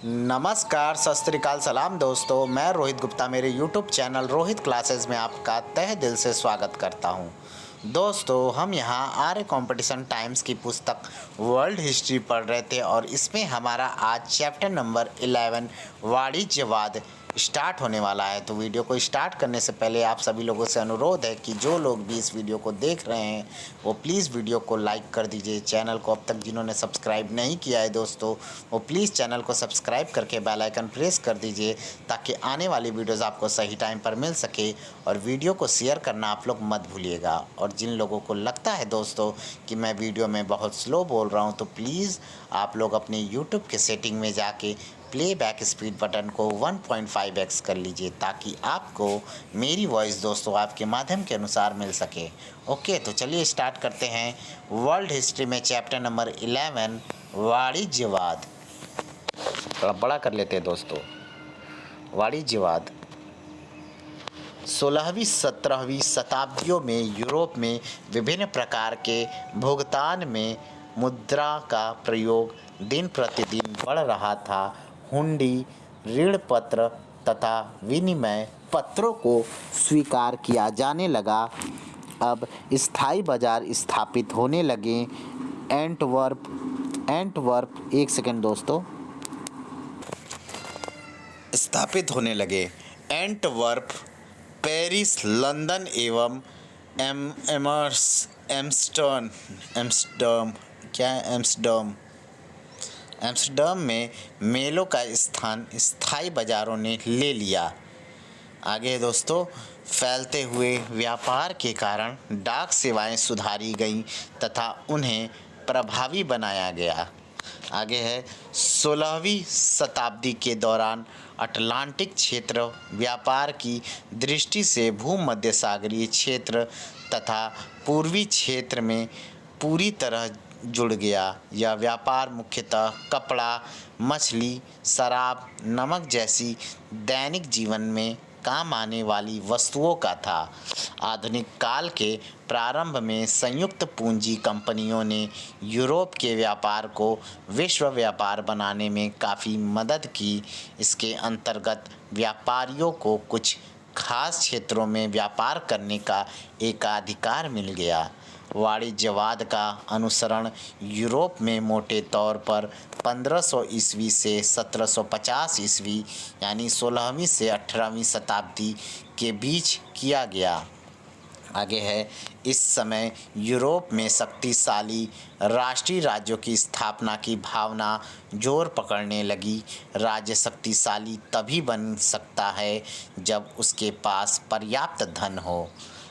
नमस्कार, सत श्री अकाल, सलाम दोस्तों। मैं रोहित गुप्ता मेरे यूट्यूब चैनल रोहित क्लासेस में आपका तहे दिल से स्वागत करता हूं। दोस्तों, हम यहां आर्य कंपटीशन टाइम्स की पुस्तक वर्ल्ड हिस्ट्री पढ़ रहे थे और इसमें हमारा आज चैप्टर नंबर 11 वाणिज्यवाद स्टार्ट होने वाला है। तो वीडियो को स्टार्ट करने से पहले आप सभी लोगों से अनुरोध है कि जो लोग भी इस वीडियो को देख रहे हैं वो प्लीज़ वीडियो को लाइक कर दीजिए। चैनल को अब तक जिन्होंने सब्सक्राइब नहीं किया है दोस्तों, वो प्लीज़ चैनल को सब्सक्राइब करके बेल आइकन प्रेस कर दीजिए ताकि आने वाली वीडियोज़ आपको सही टाइम पर मिल सके। और वीडियो को शेयर करना आप लोग मत भूलिएगा। और जिन लोगों को लगता है दोस्तों कि मैं वीडियो में बहुत स्लो बोल रहा हूँ, तो प्लीज़ आप लोग अपने यूट्यूब के सेटिंग में जाके प्लेबैक स्पीड बटन को 1.5x कर लीजिए ताकि आपको मेरी वॉइस दोस्तों आपके माध्यम के अनुसार मिल सके। ओके, तो चलिए स्टार्ट करते हैं वर्ल्ड हिस्ट्री में चैप्टर नंबर 11 वाणिज्यवाद। थोड़ा बड़ा कर लेते हैं दोस्तों। वाणिज्यवाद 16वीं 17वीं शताब्दियों में यूरोप में विभिन्न प्रकार के भुगतान में मुद्रा का प्रयोग दिन प्रतिदिन बढ़ रहा था। हुंडी, ऋण पत्र तथा विनिमय पत्रों को स्वीकार किया जाने लगा। अब स्थायी बाजार स्थापित होने लगे। एंटवर्प एक सेकेंड दोस्तों, स्थापित होने लगे। एंटवर्प, पेरिस, लंदन एवं एम्स्टर्डम में मेलों का स्थान स्थायी बाजारों ने ले लिया। आगे दोस्तों, फैलते हुए व्यापार के कारण डाक सेवाएं सुधारी गईं तथा उन्हें प्रभावी बनाया गया। आगे है 16वीं शताब्दी के दौरान अटलांटिक क्षेत्र व्यापार की दृष्टि से भूमध्य सागरीय क्षेत्र तथा पूर्वी क्षेत्र में पूरी तरह जुड़ गया। यह व्यापार मुख्यतः कपड़ा, मछली, शराब, नमक जैसी दैनिक जीवन में काम आने वाली वस्तुओं का था। आधुनिक काल के प्रारंभ में संयुक्त पूंजी कंपनियों ने यूरोप के व्यापार को विश्व व्यापार बनाने में काफ़ी मदद की। इसके अंतर्गत व्यापारियों को कुछ खास क्षेत्रों में व्यापार करने का एकाधिकार मिल गया। वाणिज्यवाद का अनुसरण यूरोप में मोटे तौर पर 1500 ईस्वी से 1750 ईस्वी यानी 16वीं से 18वीं शताब्दी के बीच किया गया। आगे है, इस समय यूरोप में शक्तिशाली राष्ट्रीय राज्यों की स्थापना की भावना जोर पकड़ने लगी। राज्य शक्तिशाली तभी बन सकता है जब उसके पास पर्याप्त धन हो।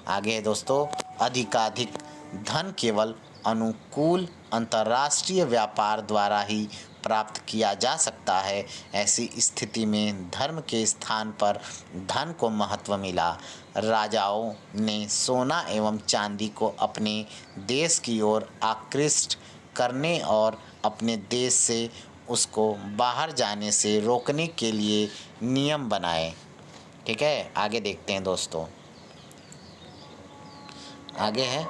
आगे है दोस्तों, अधिकाधिक धन केवल अनुकूल अंतर्राष्ट्रीय व्यापार द्वारा ही प्राप्त किया जा सकता है। ऐसी स्थिति में धर्म के स्थान पर धन को महत्व मिला। राजाओं ने सोना एवं चांदी को अपने देश की ओर आकृष्ट करने और अपने देश से उसको बाहर जाने से रोकने के लिए नियम बनाए। ठीक है, आगे देखते हैं दोस्तों। आगे है,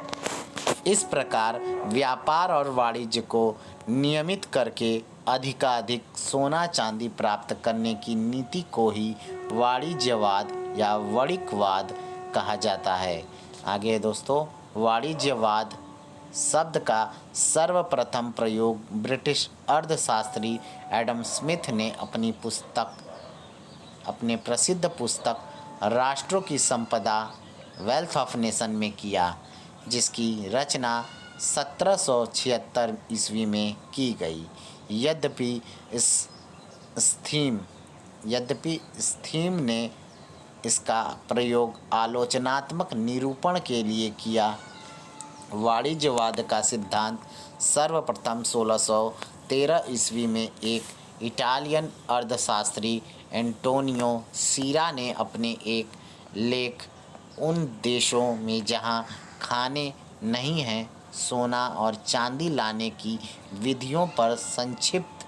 इस प्रकार व्यापार और वाणिज्य को नियमित करके अधिकाधिक सोना चांदी प्राप्त करने की नीति को ही वाणिज्यवाद या वणिकवाद कहा जाता है। आगे दोस्तों, वाणिज्यवाद शब्द का सर्वप्रथम प्रयोग ब्रिटिश अर्थशास्त्री एडम स्मिथ ने अपने प्रसिद्ध पुस्तक राष्ट्रों की संपदा वेल्थ ऑफ नेशन में किया, जिसकी रचना 1776 ईस्वी में की गई। यद्यपि स्थीम ने इसका प्रयोग आलोचनात्मक निरूपण के लिए किया। वाणिज्यवाद का सिद्धांत सर्वप्रथम 1613 ईस्वी में एक इटालियन अर्थशास्त्री एंटोनियो सीरा ने अपने एक लेख उन देशों में जहां खाने नहीं हैं सोना और चांदी लाने की विधियों पर संक्षिप्त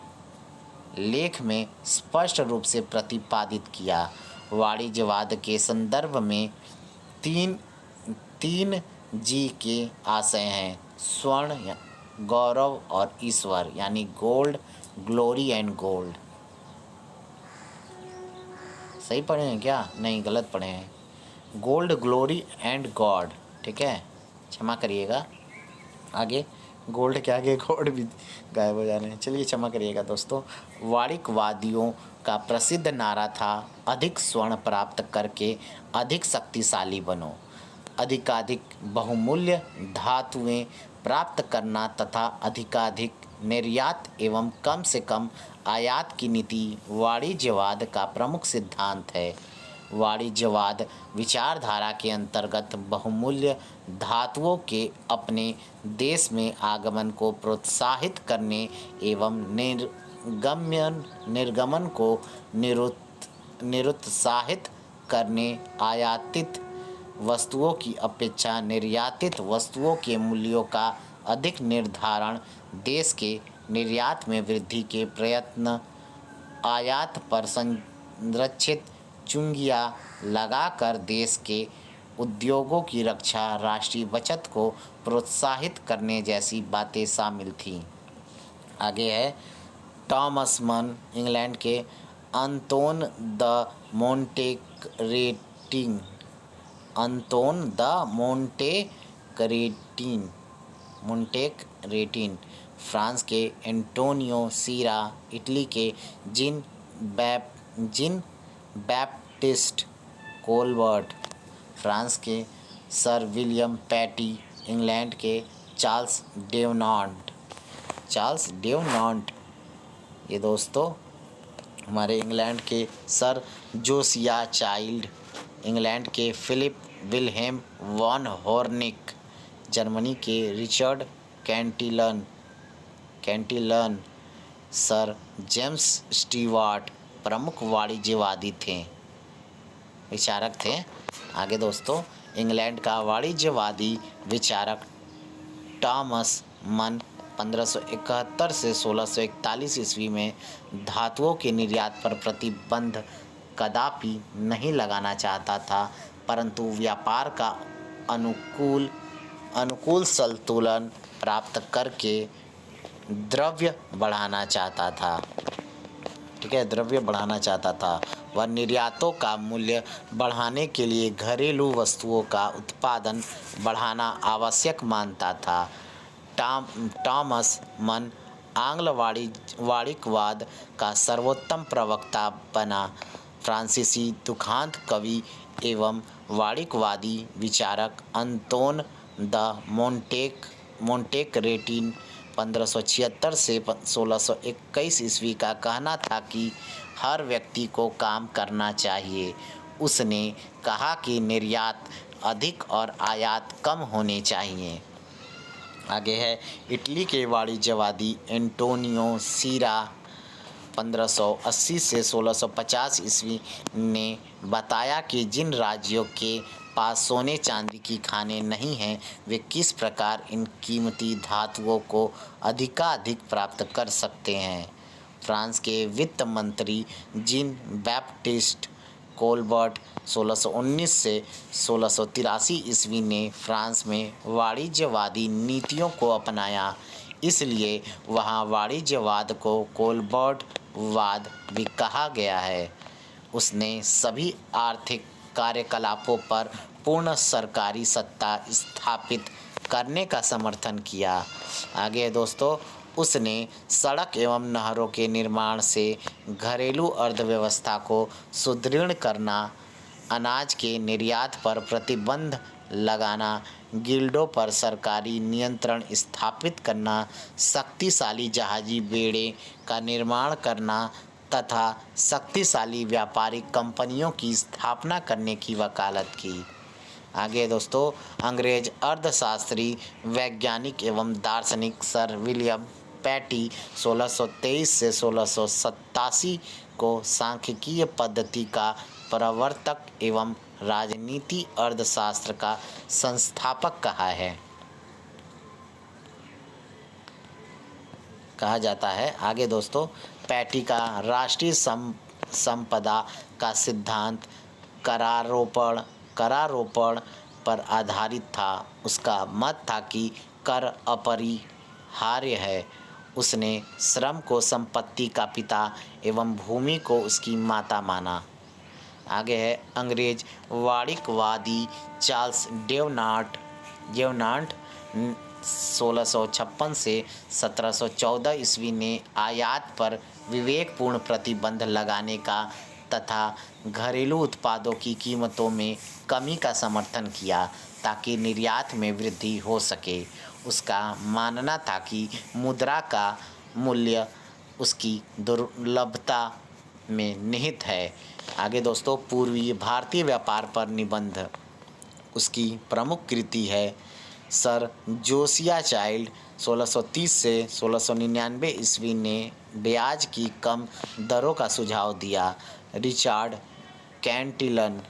लेख में स्पष्ट रूप से प्रतिपादित किया। वाणिज्यवाद के संदर्भ में तीन जी के आशय हैं: स्वर्ण, गौरव और ईश्वर, यानी गोल्ड, ग्लोरी एंड गोल्ड। सही पढ़े हैं क्या? नहीं, गलत पढ़े हैं। गोल्ड, ग्लोरी एंड गॉड, ठीक है, क्षमा करिएगा। आगे गोल्ड के आगे गॉड भी गायब हो जा रहे हैं, चलिए क्षमा करिएगा दोस्तों। वाणिज्यवादियों का प्रसिद्ध नारा था, अधिक स्वर्ण प्राप्त करके अधिक शक्तिशाली बनो, अधिकाधिक बहुमूल्य धातुएं प्राप्त करना तथा अधिकाधिक निर्यात एवं कम से कम आयात की नीति वाणिज्यवाद का प्रमुख सिद्धांत है। वाणिज्यवाद विचारधारा के अंतर्गत बहुमूल्य धातुओं के अपने देश में आगमन को प्रोत्साहित करने एवं निर्गमन को निरुत्साहित करने, आयातित वस्तुओं की अपेक्षा निर्यातित वस्तुओं के मूल्यों का अधिक निर्धारण, देश के निर्यात में वृद्धि के प्रयत्न, आयात पर संरक्षित चुंगियां लगाकर देश के उद्योगों की रक्षा, राष्ट्रीय बचत को प्रोत्साहित करने जैसी बातें शामिल थीं। आगे है टॉमस मन, इंग्लैंड के अंतोन द मोंटेक्रेटिन, मोंटेक्रेटिन, फ्रांस के एंटोनियो सीरा, इटली के जिन बैप्टिस्ट कोलबर्ट, फ्रांस के सर विलियम पैटी, इंग्लैंड के चार्ल्स डेवनांट, ये दोस्तों हमारे इंग्लैंड के सर जोसिया चाइल्ड, इंग्लैंड के फिलिप विल्हेम वॉन हॉर्निक, जर्मनी के रिचर्ड कैंटिलन, सर जेम्स स्टीवार्ट प्रमुख वाणिज्यवादी थे, विचारक थे। आगे दोस्तों इंग्लैंड का वाणिज्यवादी विचारक टॉमस मन 1571 से 1641 ईस्वी में धातुओं के निर्यात पर प्रतिबंध कदापि नहीं लगाना चाहता था, परंतु व्यापार का अनुकूल संतुलन प्राप्त करके द्रव्य बढ़ाना चाहता था, ठीक है, द्रव्य बढ़ाना चाहता था। वह निर्यातों का मूल्य बढ़ाने के लिए घरेलू वस्तुओं का उत्पादन बढ़ाना आवश्यक मानता था। टॉमस मन आंग्ल वाणिज्यवाद का सर्वोत्तम प्रवक्ता बना। फ्रांसीसी दुखांत कवि एवं वाणिज्यवादी विचारक अंतोन द मोंटेक्रेटिन 1576 से 1621 ईस्वी का कहना था कि हर व्यक्ति को काम करना चाहिए। उसने कहा कि निर्यात अधिक और आयात कम होने चाहिए। आगे है इटली के वाणिज्यवादी एंटोनियो सीरा 1580 से 1650 ईस्वी ने बताया कि जिन राज्यों के पास सोने चांदी की खानें नहीं हैं, वे किस प्रकार इन कीमती धातुओं को अधिकाधिक प्राप्त कर सकते हैं। फ्रांस के वित्त मंत्री जीन बैप्टिस्ट कोलबर्ट 1619 से 1683 ईस्वी ने फ्रांस में वाणिज्यवादी नीतियों को अपनाया, इसलिए वहाँ वाणिज्यवाद को कोलबर्टवाद भी कहा गया है। उसने सभी आर्थिक कार्यकलापों पर पूर्ण सरकारी सत्ता स्थापित करने का समर्थन किया। आगे दोस्तों उसने सड़क एवं नहरों के निर्माण से घरेलू अर्थव्यवस्था को सुदृढ़ करना, अनाज के निर्यात पर प्रतिबंध लगाना, गिल्डों पर सरकारी नियंत्रण स्थापित करना, शक्तिशाली जहाजी बेड़े का निर्माण करना तथा शक्तिशाली व्यापारिक कंपनियों की स्थापना करने की वकालत की। आगे दोस्तों अंग्रेज अर्थशास्त्री, वैज्ञानिक एवं दार्शनिक सर विलियम पैटी 1623 से 1687 को सांख्यिकीय पद्धति का प्रवर्तक एवं राजनीति अर्थशास्त्र का संस्थापक कहा जाता है। आगे दोस्तों पैटी का राष्ट्रीय संपदा का सिद्धांत करारोपण पर आधारित था। उसका मत था कि कर अपरिहार्य है। उसने श्रम को संपत्ति का पिता एवं भूमि को उसकी माता माना। आगे है अंग्रेज वाणिज्यवादी चार्ल्स डेवनांट 1656 से 1714 ईस्वी ने आयात पर विवेकपूर्ण प्रतिबंध लगाने का तथा घरेलू उत्पादों की कीमतों में कमी का समर्थन किया ताकि निर्यात में वृद्धि हो सके। उसका मानना था कि मुद्रा का मूल्य उसकी दुर्लभता में निहित है। आगे दोस्तों, पूर्वी भारतीय व्यापार पर निबंध। उसकी प्रमुख कृति है सर जोसिया चाइल्ड 1630 से 1699 ईस्वी ने ब्याज की कम दरों का सुझाव दिया। रिचर्ड कैंटिलन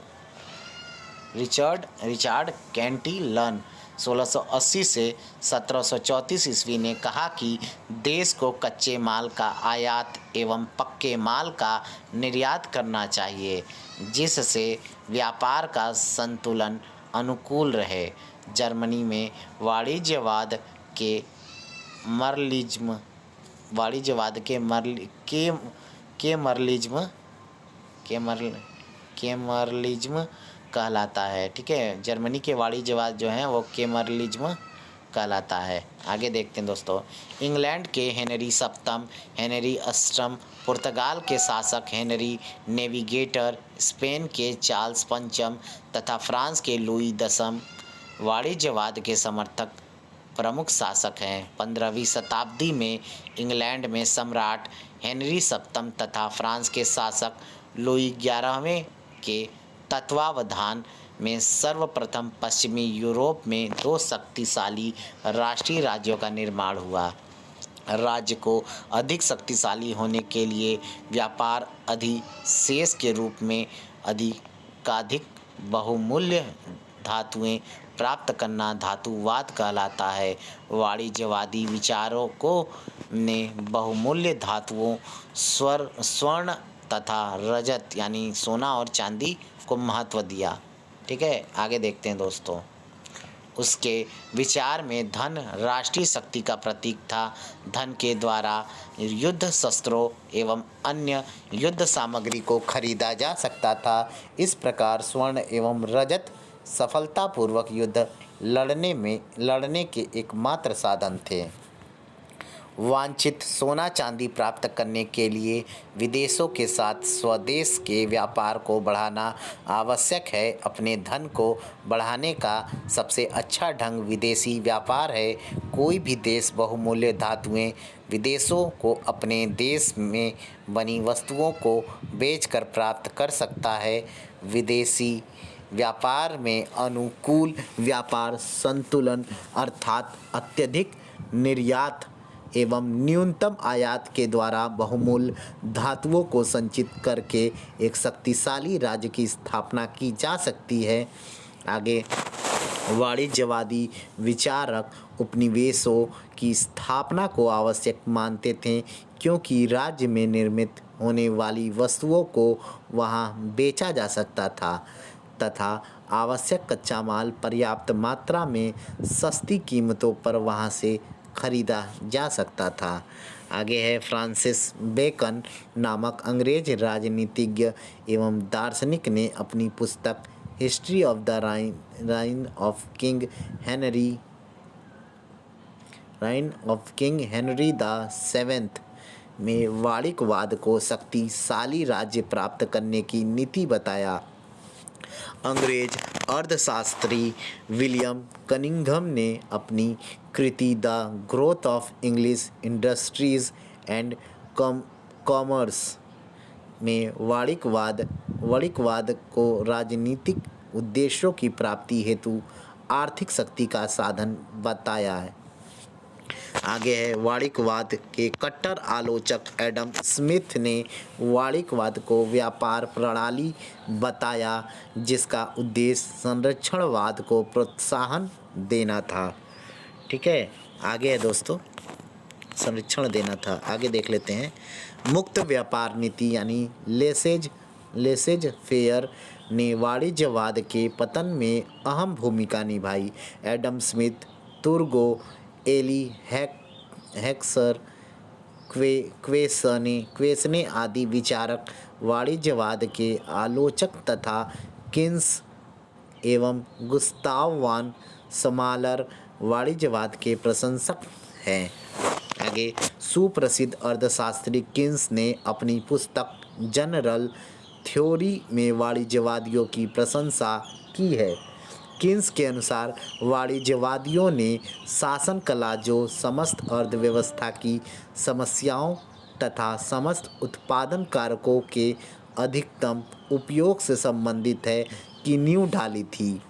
1680 से 1734 ईस्वी ने कहा कि देश को कच्चे माल का आयात एवं पक्के माल का निर्यात करना चाहिए, जिससे व्यापार का संतुलन अनुकूल रहे। जर्मनी में वाणिज्यवाद के केमरलिज्म कहलाता है। ठीक है, जर्मनी के वाणिज्यवाद जो है वो केमरलिज्म कहलाता है। आगे देखते हैं दोस्तों, इंग्लैंड के हेनरी अष्टम, पुर्तगाल के शासक हेनरी नेविगेटर, स्पेन के चार्ल्स पंचम तथा फ्रांस के लुई दसम वाणिज्यवाद के समर्थक प्रमुख शासक हैं। 15वीं शताब्दी में इंग्लैंड में सम्राट हेनरी सप्तम तथा फ्रांस के शासक लुई 11वें के तत्वावधान में सर्वप्रथम पश्चिमी यूरोप में दो शक्तिशाली राष्ट्रीय राज्यों का निर्माण हुआ। राज्य को अधिक शक्तिशाली होने के लिए व्यापार अधिशेष के रूप में अधिकाधिक बहुमूल्य धातुएं प्राप्त करना धातुवाद कहलाता है। वाणिज्यवादी विचारकों ने बहुमूल्य धातुओं स्वर्ण तथा रजत यानी सोना और चांदी को महत्व दिया। ठीक है, आगे देखते हैं दोस्तों, उसके विचार में धन राष्ट्रीय शक्ति का प्रतीक था। धन के द्वारा युद्ध शस्त्रों एवं अन्य युद्ध सामग्री को खरीदा जा सकता था। इस प्रकार स्वर्ण एवं रजत सफलतापूर्वक युद्ध लड़ने के एकमात्र साधन थे। वांछित सोना चांदी प्राप्त करने के लिए विदेशों के साथ स्वदेश के व्यापार को बढ़ाना आवश्यक है। अपने धन को बढ़ाने का सबसे अच्छा ढंग विदेशी व्यापार है। कोई भी देश बहुमूल्य धातुएं विदेशों को अपने देश में बनी वस्तुओं को बेचकर प्राप्त कर सकता है। विदेशी व्यापार में अनुकूल व्यापार संतुलन अर्थात अत्यधिक निर्यात एवं न्यूनतम आयात के द्वारा बहुमूल्य धातुओं को संचित करके एक शक्तिशाली राज्य की स्थापना की जा सकती है। आगे, वाणिज्यवादी विचारक उपनिवेशों की स्थापना को आवश्यक मानते थे, क्योंकि राज्य में निर्मित होने वाली वस्तुओं को वहां बेचा जा सकता था तथा आवश्यक कच्चा माल पर्याप्त मात्रा में सस्ती कीमतों पर वहां से खरीदा जा सकता था। आगे है, फ्रांसिस बेकन नामक अंग्रेज राजनीतिज्ञ एवं दार्शनिक ने अपनी पुस्तक history of the reign of king Henry the seventh में वाणिज्यवाद को शक्तिशाली राज्य प्राप्त करने की नीति बताया। अंग्रेज अर्थशास्त्री विलियम कनिंघम ने अपनी कृति the growth of English industries and commerce में वाणिज्यवाद को राजनीतिक उद्देश्यों की प्राप्ति हेतु आर्थिक शक्ति का साधन बताया है। आगे है, वाणिज्यवाद के कट्टर आलोचक एडम स्मिथ ने वाणिज्यवाद को व्यापार प्रणाली बताया, जिसका उद्देश्य संरक्षणवाद को प्रोत्साहन देना था। ठीक है, आगे है दोस्तों, संरक्षण देना था। आगे देख लेते हैं, मुक्त व्यापार नीति यानी लेसेज फेयर ने वाणिज्यवाद के पतन में अहम भूमिका निभाई। एडम स्मिथ, तुर्गो, एली हेक्सर, क्वेसने आदि विचारक वाणिज्यवाद के आलोचक तथा किन्स एवं गुस्ताव वान समालर वाणिज्यवाद के प्रशंसक हैं। आगे सुप्रसिद्ध अर्थशास्त्री किन्स ने अपनी पुस्तक जनरल थ्योरी में वाणिज्यवादियों की प्रशंसा की है। किन्स के अनुसार वाणिज्यवादियों ने शासन कला जो समस्त अर्थव्यवस्था की समस्याओं तथा समस्त उत्पादन कारकों के अधिकतम उपयोग से संबंधित है की नींव डाली थी।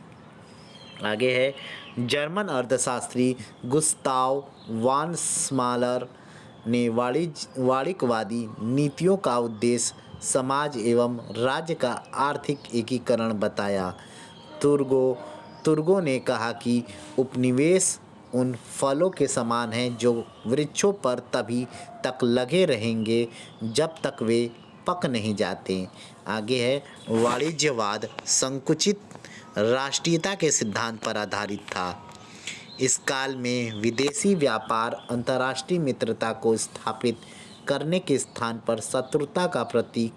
आगे है जर्मन अर्थशास्त्री गुस्ताव वान स्मालर ने वाणिज्यवादी नीतियों का उद्देश्य समाज एवं राज्य का आर्थिक एकीकरण बताया। तुर्गो ने कहा कि उपनिवेश उन फलों के समान हैं जो वृक्षों पर तभी तक लगे रहेंगे जब तक वे पक नहीं जाते। आगे है वाणिज्यवाद संकुचित राष्ट्रीयता के सिद्धांत पर आधारित था। इस काल में विदेशी व्यापार अंतर्राष्ट्रीय मित्रता को स्थापित करने के स्थान पर शत्रुता का प्रतीक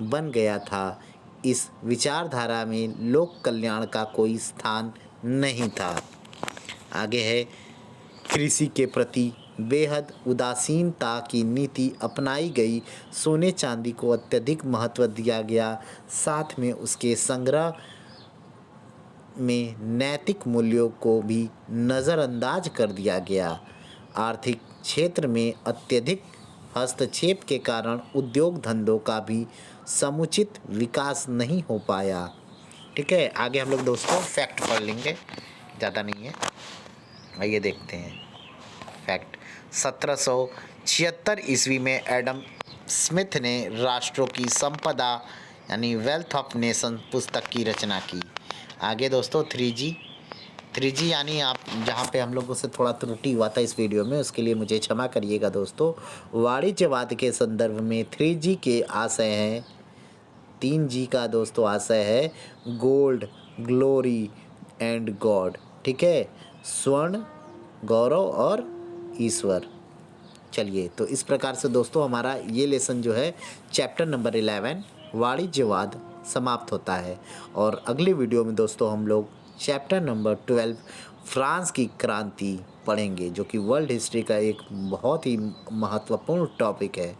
बन गया था। इस विचारधारा में लोक कल्याण का कोई स्थान नहीं था। आगे है कृषि के प्रति बेहद उदासीनता की नीति अपनाई गई। सोने चांदी को अत्यधिक महत्व दिया गया, साथ में उसके संग्रह में नैतिक मूल्यों को भी नज़रअंदाज कर दिया गया। आर्थिक क्षेत्र में अत्यधिक हस्तक्षेप के कारण उद्योग धंधों का भी समुचित विकास नहीं हो पाया। ठीक है, आगे हम लोग दोस्तों फैक्ट पढ़ लेंगे, ज़्यादा नहीं है। आइए देखते हैं फैक्ट। 1776 ईस्वी में एडम स्मिथ ने राष्ट्रों की संपदा यानी वेल्थ ऑफ नेशन पुस्तक की रचना की। आगे दोस्तों 3G यानी आप जहाँ पे हम लोगों से थोड़ा त्रुटि हुआ था इस वीडियो में, उसके लिए मुझे क्षमा करिएगा दोस्तों। वाणिज्यवाद के संदर्भ में 3G के आशय हैं। 3G का दोस्तों आशय है गोल्ड, ग्लोरी एंड गॉड। ठीक है, स्वर्ण, गौरव और ईश्वर। चलिए, तो इस प्रकार से दोस्तों हमारा ये लेसन जो है चैप्टर नंबर 11 वाणिज्यवाद समाप्त होता है। और अगले वीडियो में दोस्तों हम लोग चैप्टर नंबर 12 फ्रांस की क्रांति पढ़ेंगे, जो कि वर्ल्ड हिस्ट्री का एक बहुत ही महत्वपूर्ण टॉपिक है,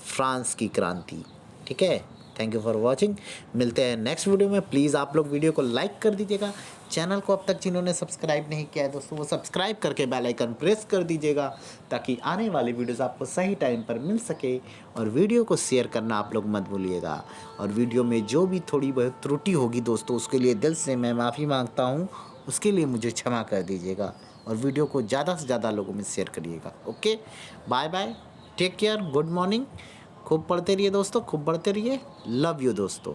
फ्रांस की क्रांति। ठीक है, थैंक यू फॉर वॉचिंग। मिलते हैं नेक्स्ट वीडियो में। प्लीज़ आप लोग वीडियो को लाइक कर दीजिएगा। चैनल को अब तक जिन्होंने सब्सक्राइब नहीं किया है दोस्तों, वो सब्सक्राइब करके बेल आइकन प्रेस कर दीजिएगा, ताकि आने वाली वीडियोस आपको सही टाइम पर मिल सके। और वीडियो को शेयर करना आप लोग मत भूलिएगा। और वीडियो में जो भी थोड़ी बहुत त्रुटि होगी दोस्तों, उसके लिए दिल से मैं माफ़ी मांगता हूँ, उसके लिए मुझे क्षमा कर दीजिएगा। और वीडियो को ज़्यादा से ज़्यादा लोगों में शेयर करिएगा। Okay, bye bye, take care, good morning. खूब पढ़ते रहिए दोस्तों, खूब पढ़ते रहिए। लव यू दोस्तों।